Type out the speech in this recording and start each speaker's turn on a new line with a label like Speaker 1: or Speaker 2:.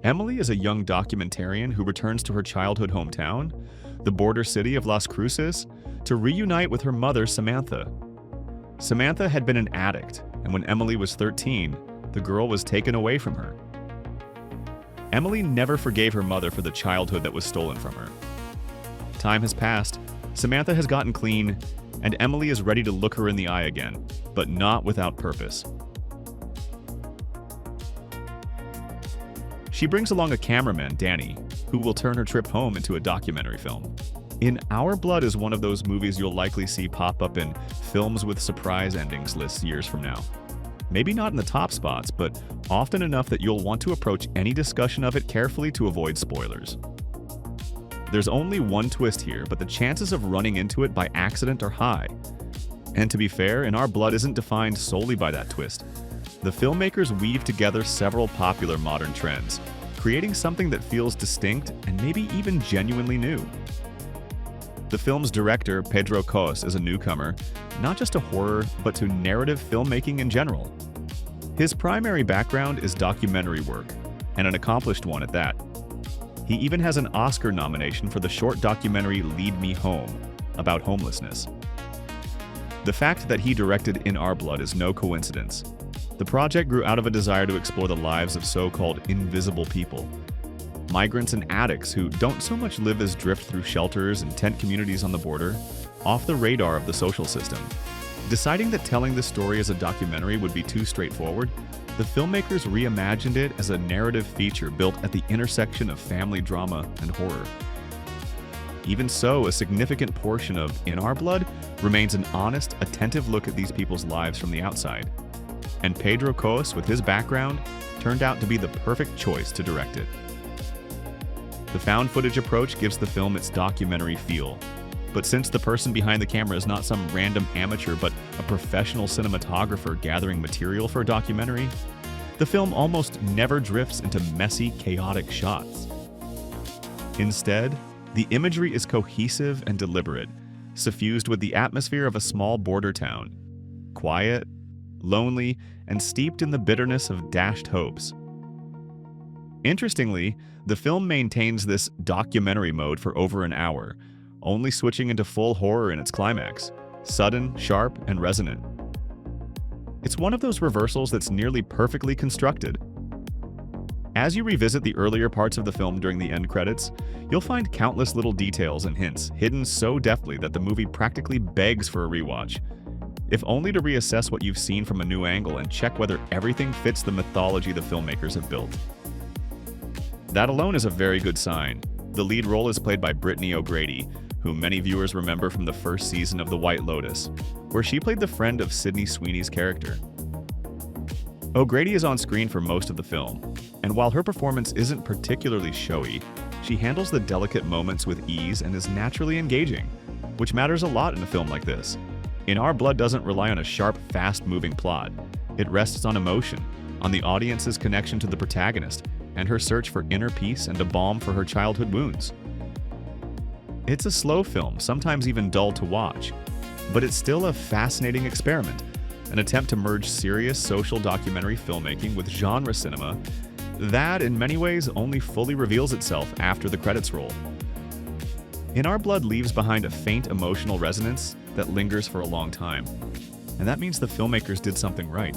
Speaker 1: Emily is a young documentarian who returns to her childhood hometown, the border city of Las Cruces, to reunite with her mother, Samantha. Samantha had been an addict, and when Emily was 13, the girl was taken away from her. Emily never forgave her mother for the childhood that was stolen from her. Time has passed, Samantha has gotten clean, and Emily is ready to look her in the eye again, but not without purpose. She brings along a cameraman, Danny, who will turn her trip home into a documentary film. In Our Blood is one of those movies you'll likely see pop up in films with surprise endings lists years from now. Maybe not in the top spots, but often enough that you'll want to approach any discussion of it carefully to avoid spoilers. There's only one twist here, but the chances of running into it by accident are high. And to be fair, In Our Blood isn't defined solely by that twist. The filmmakers weave together several popular modern trends, creating something that feels distinct and maybe even genuinely new. The film's director, Pedro Kos, is a newcomer, not just to horror, but to narrative filmmaking in general. His primary background is documentary work, and an accomplished one at that. He even has an Oscar nomination for the short documentary Lead Me Home, about homelessness. The fact that he directed In Our Blood is no coincidence. The project grew out of a desire to explore the lives of so-called invisible people, migrants and addicts who don't so much live as drift through shelters and tent communities on the border, off the radar of the social system. Deciding that telling the story as a documentary would be too straightforward, the filmmakers reimagined it as a narrative feature built at the intersection of family drama and horror. Even so, a significant portion of In Our Blood remains an honest, attentive look at these people's lives from the outside. And Pedro Kos, with his background, turned out to be the perfect choice to direct it. The found footage approach gives the film its documentary feel. But since the person behind the camera is not some random amateur but a professional cinematographer gathering material for a documentary, the film almost never drifts into messy, chaotic shots. Instead, the imagery is cohesive and deliberate, suffused with the atmosphere of a small border town. Quiet, lonely, and steeped in the bitterness of dashed hopes. Interestingly, the film maintains this documentary mode for over an hour, only switching into full horror in its climax, sudden, sharp, and resonant. It's one of those reversals that's nearly perfectly constructed. As you revisit the earlier parts of the film during the end credits, you'll find countless little details and hints hidden so deftly that the movie practically begs for a rewatch, if only to reassess what you've seen from a new angle and check whether everything fits the mythology the filmmakers have built. That alone is a very good sign. The lead role is played by Brittany, whom many viewers remember from the first season of The White Lotus, where she played the friend of Sydney Sweeney's character. O'Grady is on screen for most of the film, and while her performance isn't particularly showy, she handles the delicate moments with ease and is naturally engaging, which matters a lot in a film like this. In Our Blood doesn't rely on a sharp, fast-moving plot. It rests on emotion, on the audience's connection to the protagonist, and her search for inner peace and a balm for her childhood wounds. It's a slow film, sometimes even dull to watch, but it's still a fascinating experiment, an attempt to merge serious social documentary filmmaking with genre cinema that, in many ways, only fully reveals itself after the credits roll. In Our Blood leaves behind a faint emotional resonance that lingers for a long time, and that means the filmmakers did something right.